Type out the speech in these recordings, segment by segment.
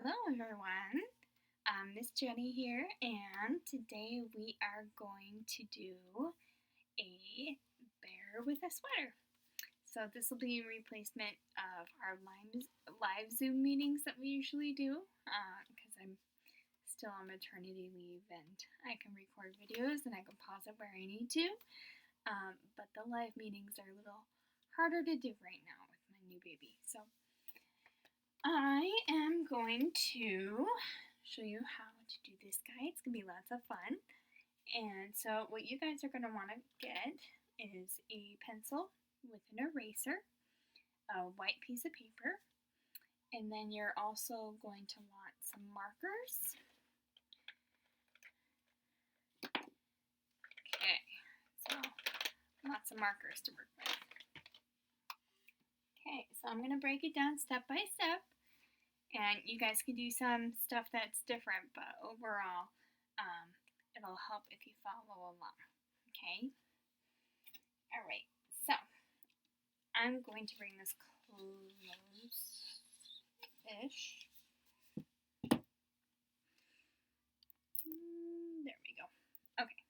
Hello everyone, Miss Jenny here, and today we are going to do a bear with a sweater. So this will be a replacement of our live Zoom meetings that we usually do, because I'm still on maternity leave and I can record videos and I can pause it where I need to, but the live meetings are a little harder to do right now with my new baby. So I am going to show you how to do this guy. It's going to be lots of fun. And so what you guys are going to want to get is a pencil with an eraser, a white piece of paper, and then you're also going to want some markers. Okay, so lots of markers to work with. Okay, so I'm going to break it down step by step. And you guys can do some stuff that's different, but overall, it'll help if you follow along, okay? All right, so I'm going to bring this close-ish. There we go. Okay.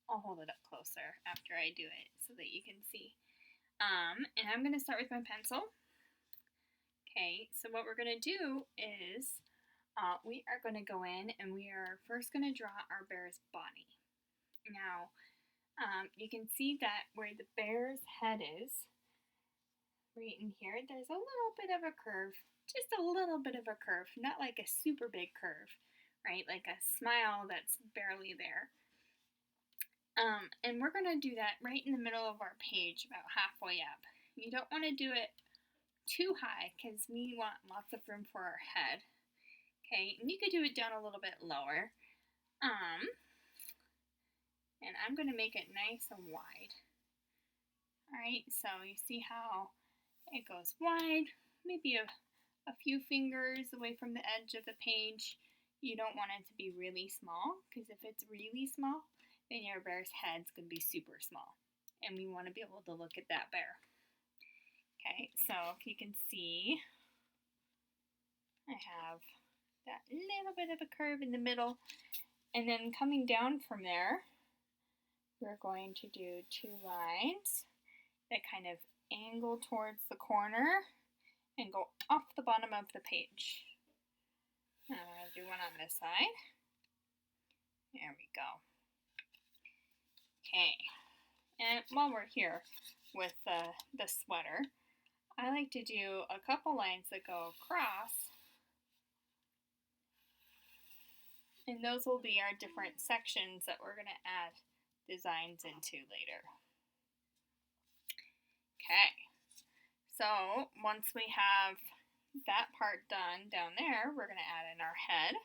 I'll hold it up closer after I do it so that you can see. And I'm going to start with my pencil. Okay, so what we're going to do is we are going to go in and we are first going to draw our bear's body. Now, you can see that where the bear's head is, right in here, there's a little bit of a curve, just a little bit of a curve, not like a super big curve, right, like a smile that's barely there. And we're going to do that right in the middle of our page, about halfway up. You don't want to do it too high because we want lots of room for our head. Okay, and you could do it down a little bit lower. And I'm going to make it nice and wide. Alright, so you see how it goes wide, maybe a few fingers away from the edge of the page. You don't want it to be really small, because if it's really small, then your bear's head's going to be super small. And we want to be able to look at that bear. Okay, so if you can see, I have that little bit of a curve in the middle, and then coming down from there, we're going to do two lines that kind of angle towards the corner and go off the bottom of the page. I'm going to do one on this side. There we go. Okay, and while we're here with the sweater, I like to do a couple lines that go across, and those will be our different sections that we're going to add designs into later. Okay, so once we have that part done down there, we're going to add in our head.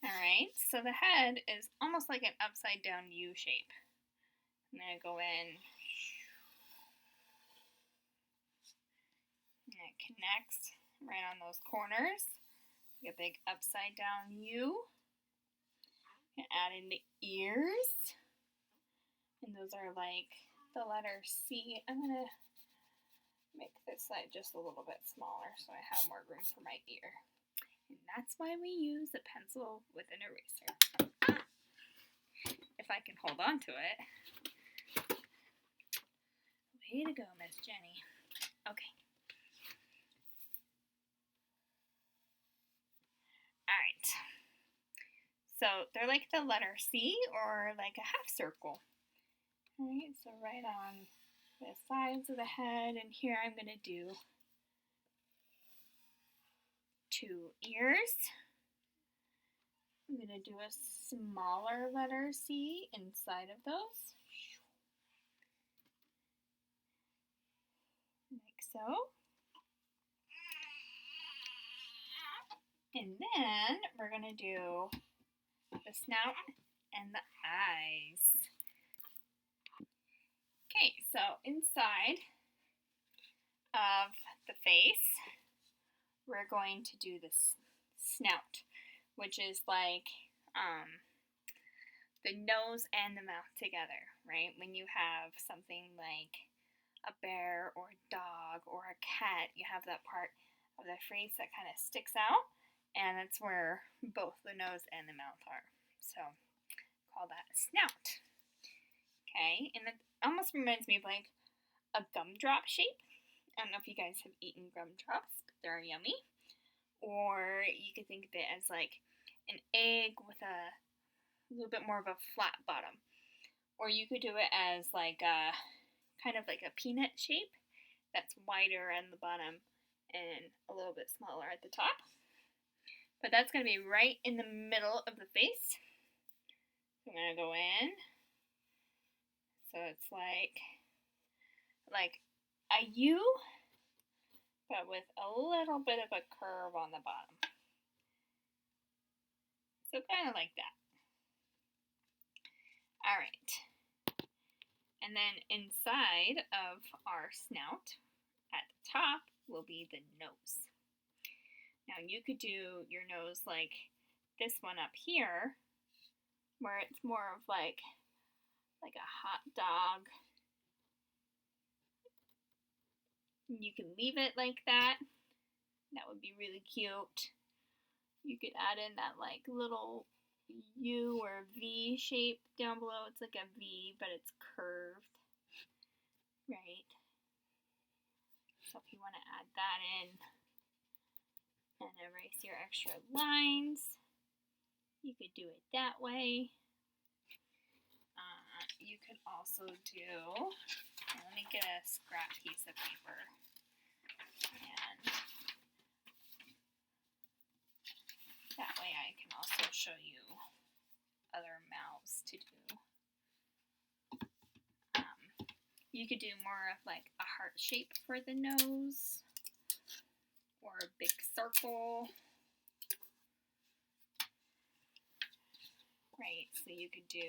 Alright, so the head is almost like an upside down U shape. I'm going to go in, and it connects right on those corners, like a big upside down U. And add in the ears, and those are like the letter C. I'm going to make this side just a little bit smaller so I have more room for my ear. And that's why we use a pencil with an eraser. If I can hold on to it. Way to go, Miss Jenny. Okay. Alright. So they're like the letter C or like a half circle. Alright, so right on the sides of the head, and here I'm going to do two ears. I'm going to do a smaller letter C inside of those, like so. And then we're going to do the snout and the eyes. Okay, so inside of the face, we're going to do this snout, which is like the nose and the mouth together, right? When you have something like a bear or a dog or a cat, you have that part of the face that kind of sticks out, and it's where both the nose and the mouth are. So call that a snout. Okay, and it almost reminds me of like a gumdrop shape. I don't know if you guys have eaten gumdrops, but they're yummy. Or you could think of it as like an egg with a little bit more of a flat bottom. Or you could do it as like a kind of like a peanut shape that's wider on the bottom and a little bit smaller at the top. But that's going to be right in the middle of the face. So I'm going to go in. So it's like a U, but with a little bit of a curve on the bottom. So kind of like that. All right. And then inside of our snout, at the top, will be the nose. Now you could do your nose like this one up here, where it's more of like a hot dog. You can leave it like that. That would be really cute. You could add in that like little U or V shape down below. It's like a V, but it's curved, right? So if you want to add that in and erase your extra lines, you could do it that way. You could also do, let me get a scrap piece of paper, and that way I can also show you other mouths to do. You could do more of like a heart shape for the nose, or a big circle. Right, so you could do,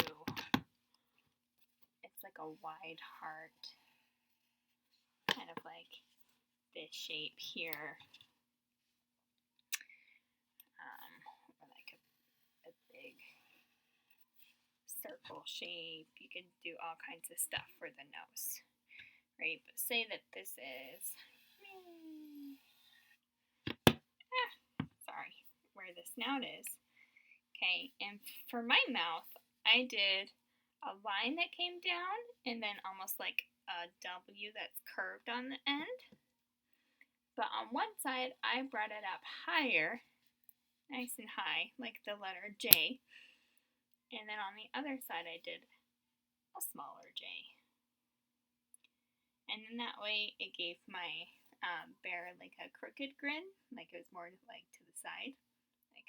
it's like a wide heart, kind of like this shape here. Or like a big circle shape. You can do all kinds of stuff for the nose, right? But say that this is, sorry, where the snout is. Okay, and for my mouth, I did a line that came down and then almost like a W that's curved on the end. But on one side, I brought it up higher, nice and high, like the letter J. And then on the other side, I did a smaller J. And then that way, it gave my bear like a crooked grin, like it was more like to the side. Like,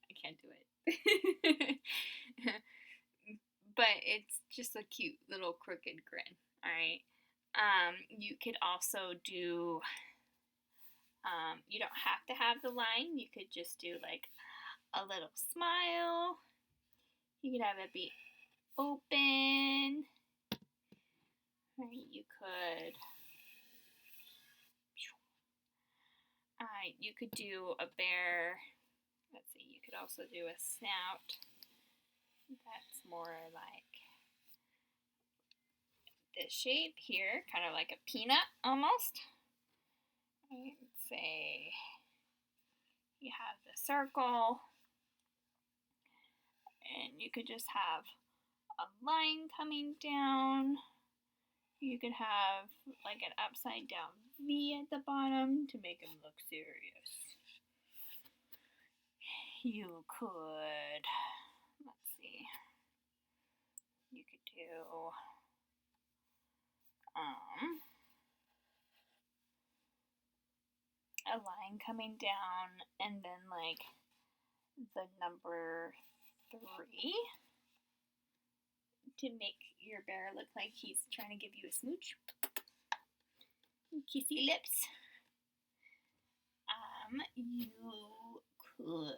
I can't do it. But it's just a cute little crooked grin, alright? You could also do, you don't have to have the line. You could just do like a little smile. You could have it be open. Right, you could do a bear. Let's see, you could also do a snout. That's more like this shape here, kind of like a peanut almost. Right, say you have the circle, and you could just have a line coming down. You could have like an upside down V at the bottom to make him look serious. You could, let's see, you could do a line coming down and then like the number 3 to make your bear look like he's trying to give you a smooch. Kissy lips. You could,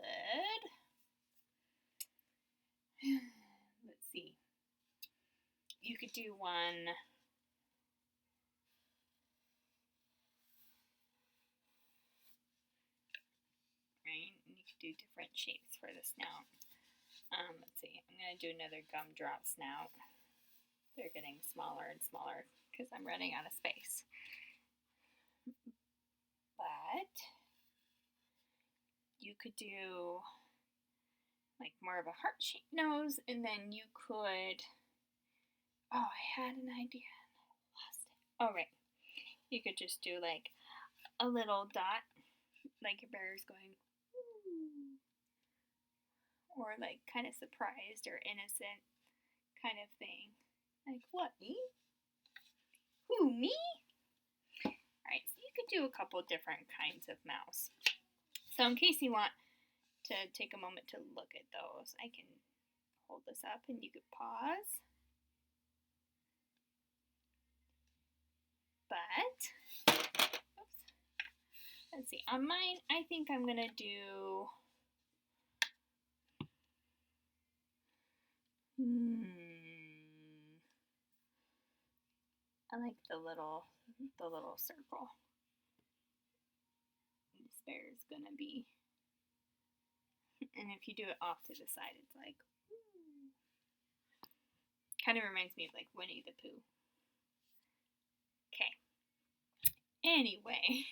let's see, you could do one, right? And you could do different shapes for the snout. Let's see, I'm going to do another gumdrop snout. They're getting smaller and smaller because I'm running out of space. could do like more of a heart-shaped nose, and then you could, oh, I had an idea and I lost it. Oh, right. You could just do like a little dot, like your bear is going, ooh, or like kind of surprised or innocent kind of thing. Like, what, me? Who, me? Alright, so you could do a couple different kinds of mouse. So in case you want to take a moment to look at those, I can hold this up and you could pause. But, oops, let's see, on mine, I think I'm going to do, I like the little circle. This bear is going to be, and if you do it off to the side, it's like, ooh. Kind of reminds me of like Winnie the Pooh. Okay. Anyway,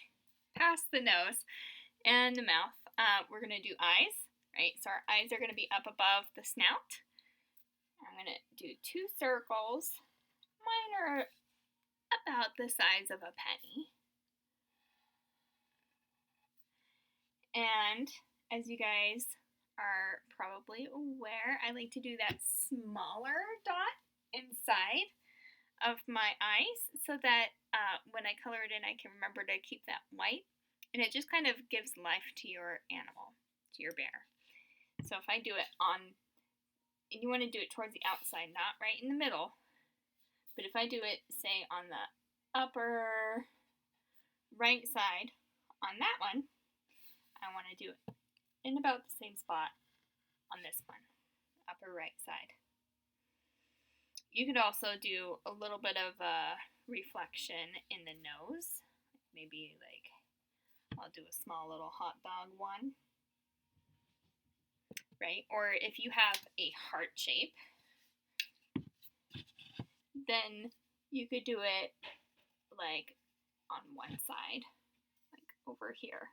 past the nose and the mouth, we're going to do eyes, right? So our eyes are going to be up above the snout. I'm going to do 2 circles. Mine are about the size of a penny. And as you guys are probably aware, I like to do that smaller dot inside of my eyes so that when I color it in, I can remember to keep that white. And it just kind of gives life to your animal, to your bear. So if I do it on, and you want to do it towards the outside, not right in the middle, but if I do it, say, on the upper right side, on that one, I want to do it in about the same spot on this one, upper right side. You could also do a little bit of a reflection in the nose. Maybe like, I'll do a small little hot dog one. Right? Or if you have a heart shape, then you could do it like on one side, like over here.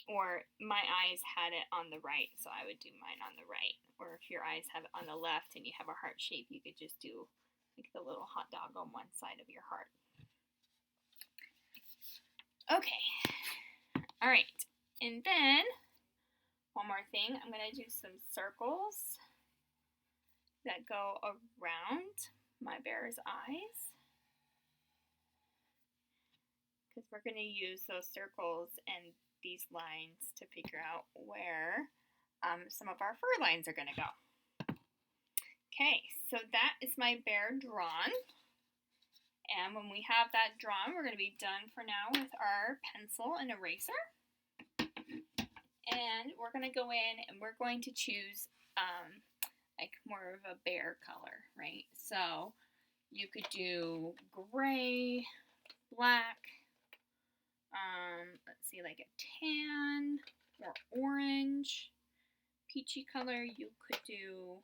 Or my eyes had it on the right, so I would do mine on the right. Or if your eyes have it on the left and you have a heart shape, you could just do like the little hot dog on one side of your heart. Okay. All right. And then one more thing, I'm going to do some circles that go around my bear's eyes, because we're going to use those circles and these lines to figure out where some of our fur lines are going to go. Okay, so that is my bear drawn. And when we have that drawn, we're going to be done for now with our pencil and eraser. And we're going to go in and we're going to choose like more of a bear color, right? So you could do gray, black, let's see, like a tan or orange, peachy color. You could do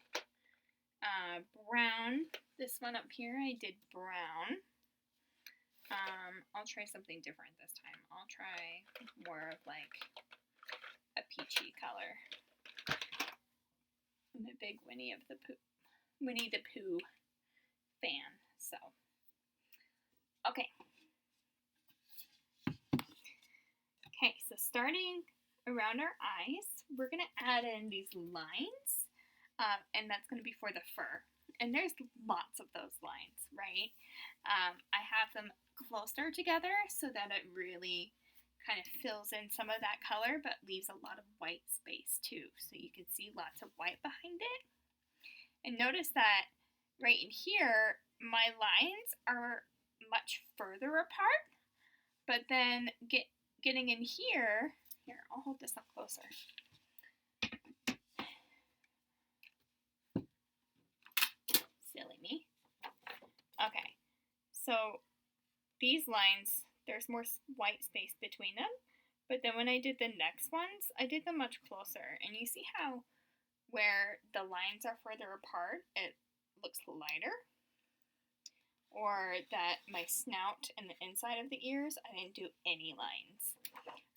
brown. This one up here, I did brown. I'll try something different this time. I'll try more of like a peachy color. I'm a big Winnie the Pooh fan, so okay. Okay, so starting around our eyes, we're going to add in these lines, and that's going to be for the fur. And there's lots of those lines, right? I have them closer together so that it really kind of fills in some of that color, but leaves a lot of white space too. So you can see lots of white behind it. And notice that right in here, my lines are much further apart, but then getting in here, I'll hold this up closer. Silly me. Okay, so these lines, there's more white space between them, but then when I did the next ones, I did them much closer, and you see how where the lines are further apart, it looks lighter, or that my snout and the inside of the ears, I didn't do any lines.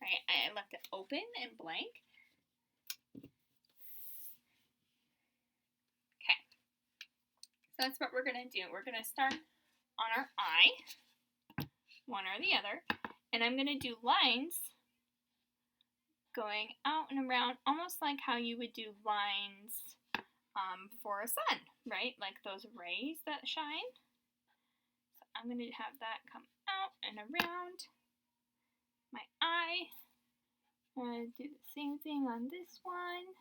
Right, I left it open and blank. Okay, so that's what we're going to do. We're going to start on our eye, one or the other, and I'm going to do lines going out and around, almost like how you would do lines for a sun, right? Like those rays that shine. So I'm going to have that come out and around my eye. I'm going to do the same thing on this one.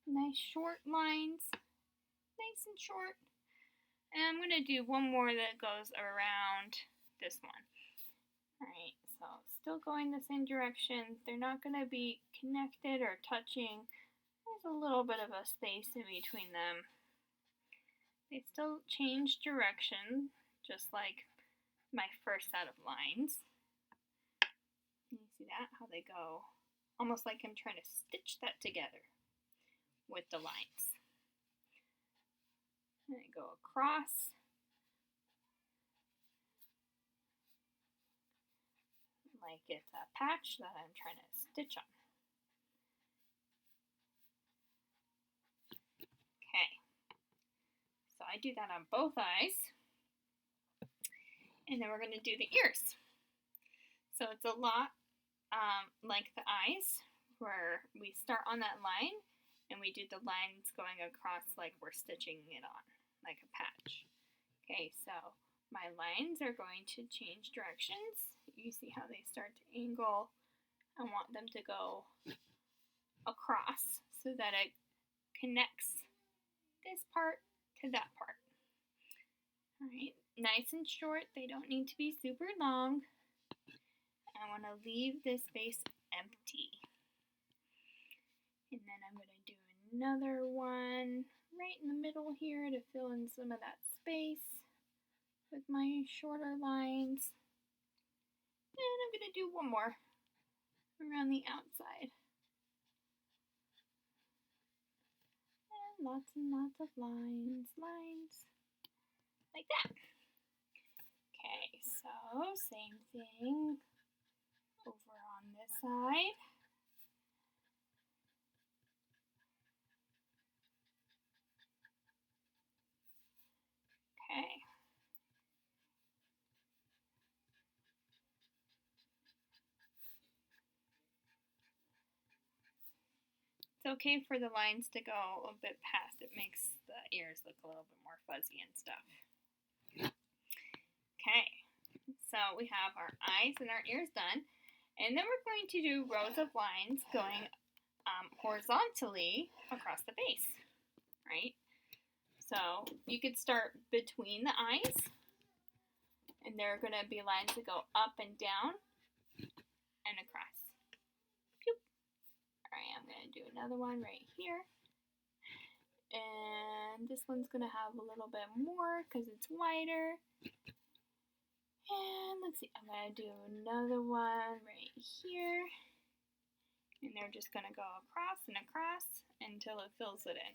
Nice short lines, nice and short. And I'm going to do one more that goes around this one. Alright, so still going the same direction. They're not going to be connected or touching. There's a little bit of a space in between them. They still change direction, just like my first set of lines. Can you see that? How they go? Almost like I'm trying to stitch that together with the lines. And I go across. Like it's a patch that I'm trying to stitch on. Okay, so I do that on both eyes. And then we're going to do the ears. So it's a lot like the eyes, where we start on that line and we do the lines going across like we're stitching it on, like a patch. Okay, so my lines are going to change directions. You see how they start to angle. I want them to go across so that it connects this part to that part. Alright, nice and short. They don't need to be super long. I want to leave this space empty. And then I'm going to do another one right in the middle here to fill in some of that space with my shorter lines. And I'm going to do one more around the outside. And lots of lines, like that. Okay, so same thing over on this side. Okay. It's okay for the lines to go a bit past. It makes the ears look a little bit more fuzzy and stuff. Okay, so we have our eyes and our ears done. And then we're going to do rows of lines going horizontally across the face, right? So you could start between the eyes, and there are going to be lines that go up and down and across. Alright, I'm going to do another one right here. And this one's going to have a little bit more because it's wider. And let's see, I'm going to do another one right here. And they're just going to go across and across until it fills it in.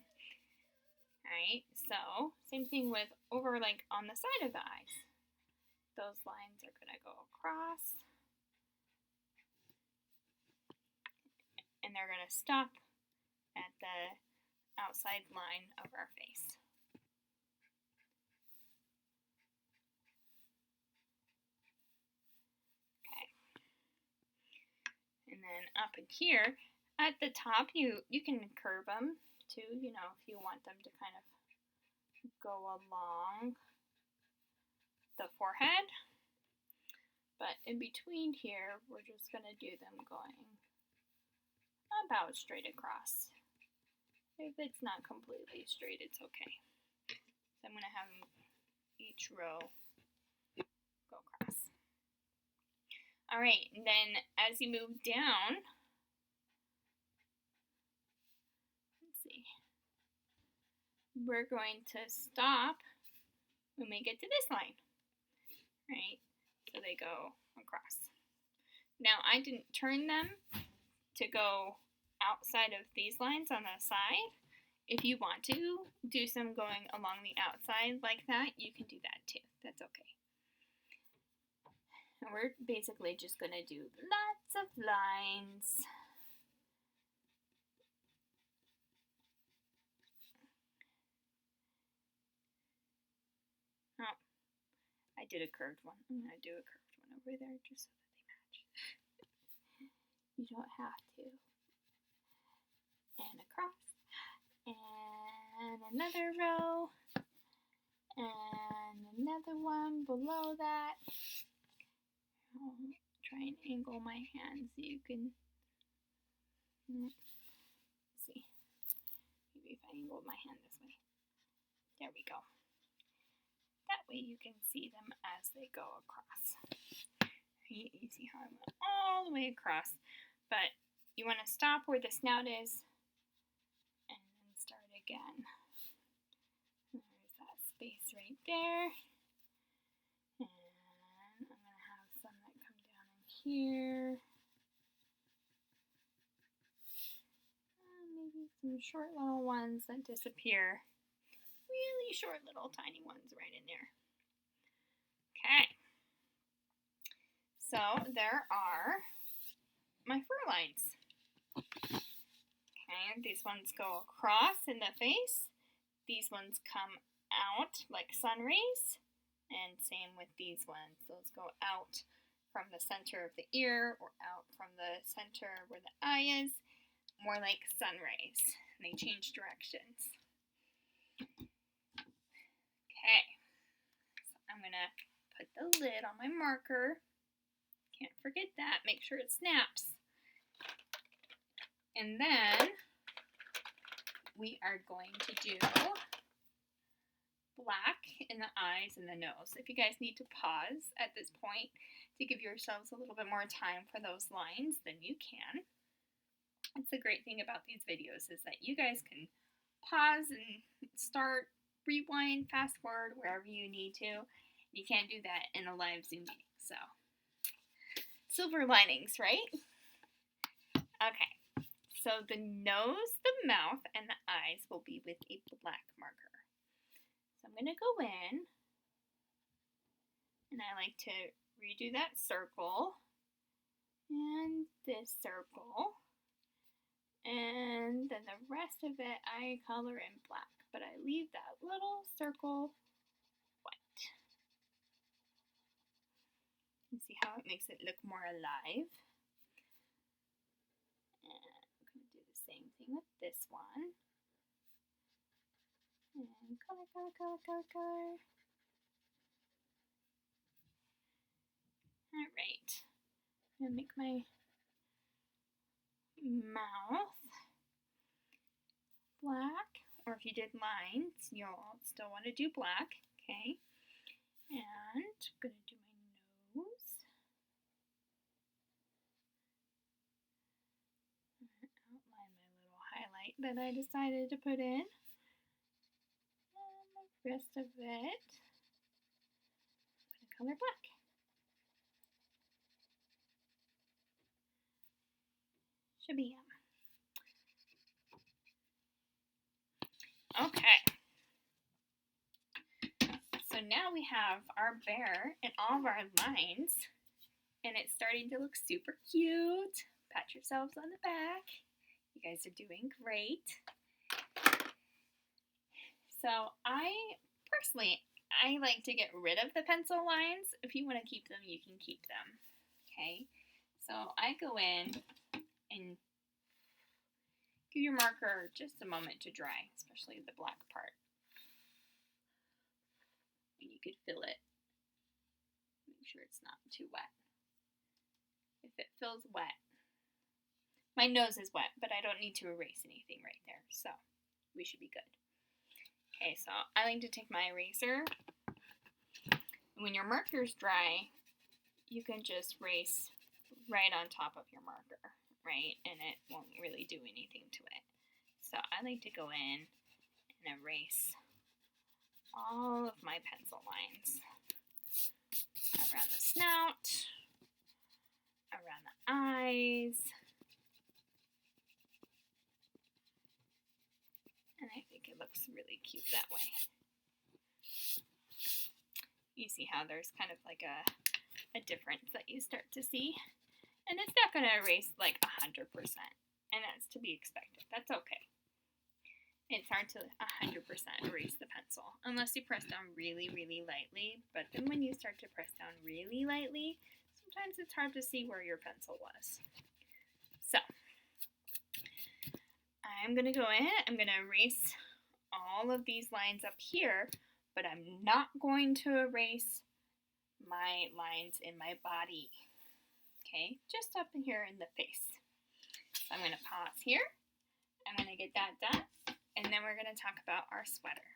Alright, so same thing with over like on the side of the eyes. Those lines are going to go across. And they're going to stop at the outside line of our face. Okay. And then up in here, at the top, you can curve them too, you know, if you want them to kind of go along the forehead. But in between here, we're just going to do them going about straight across. If it's not completely straight, it's okay. So I'm going to have each row go across. Alright, and then as you move down, let's see, we're going to stop when we get to this line, right? So they go across. Now I didn't turn them to go outside of these lines on the side. If you want to do some going along the outside like that, you can do that too. That's okay. And we're basically just going to do lots of lines. Oh, I did a curved one. I'm going to do a curved one over there just so that they match. You don't have to. And across. And another row. And another one below that. I'll try and angle my hand so you can see. Maybe if I angle my hand this way. There we go. That way you can see them as they go across. You see how I went all the way across. But you want to stop where the snout is and then start again. There's that space right there. And I'm going to have some that come down in here. Maybe some short little ones that disappear. Really short little tiny ones right in there. Okay. So there are my fur lines. Okay, these ones go across in the face. These ones come out like sun rays. And same with these ones. Those go out from the center of the ear or out from the center where the eye is. More like sun rays. And they change directions. Okay. So I'm going to put the lid on my marker. Can't forget that. Make sure it snaps. And then we are going to do black in the eyes and the nose. If you guys need to pause at this point to give yourselves a little bit more time for those lines, then you can. It's the great thing about these videos is that you guys can pause and start, rewind, fast forward wherever you need to. You can't do that in a live Zoom meeting. So, silver linings, right? Okay. So the nose, the mouth, and the eyes will be with a black marker. So I'm going to go in, and I like to redo that circle, and this circle, and then the rest of it I color in black, but I leave that little circle white. You see how it makes it look more alive? Same thing with this one. And color, color, color, color, color. Alright. I'm going to make my mouth black. Or if you did lines, you'll still want to do black. Okay. And I'm going to do my nose. Highlight that I decided to put in, and the rest of it I'm going to color black. Should be okay. So now we have our bear and all of our lines, and it's starting to look super cute. Pat yourselves on the back. You guys are doing great. So I like to get rid of the pencil lines. If you want to keep them, you can keep them. Okay, so I go in and give your marker just a moment to dry, especially the black part. And you could fill it. Make sure it's not too wet. If it feels wet, my nose is wet, but I don't need to erase anything right there, so we should be good. Okay, so I like to take my eraser. When your marker's dry, you can just erase right on top of your marker, right? And it won't really do anything to it. So I like to go in and erase all of my pencil lines around the snout, around the eyes, and I think it looks really cute that way. You see how there's kind of like a a difference that you start to see. And it's not going to erase like 100%, and that's to be expected. That's okay. It's hard to 100% erase the pencil unless you press down really, really lightly. But then when you start to press down really lightly, sometimes it's hard to see where your pencil was. So I'm going to go in, I'm going to erase all of these lines up here, but I'm not going to erase my lines in my body. Okay, just up in here in the face. So I'm going to pause here. I'm going to get that done, and then we're going to talk about our sweater.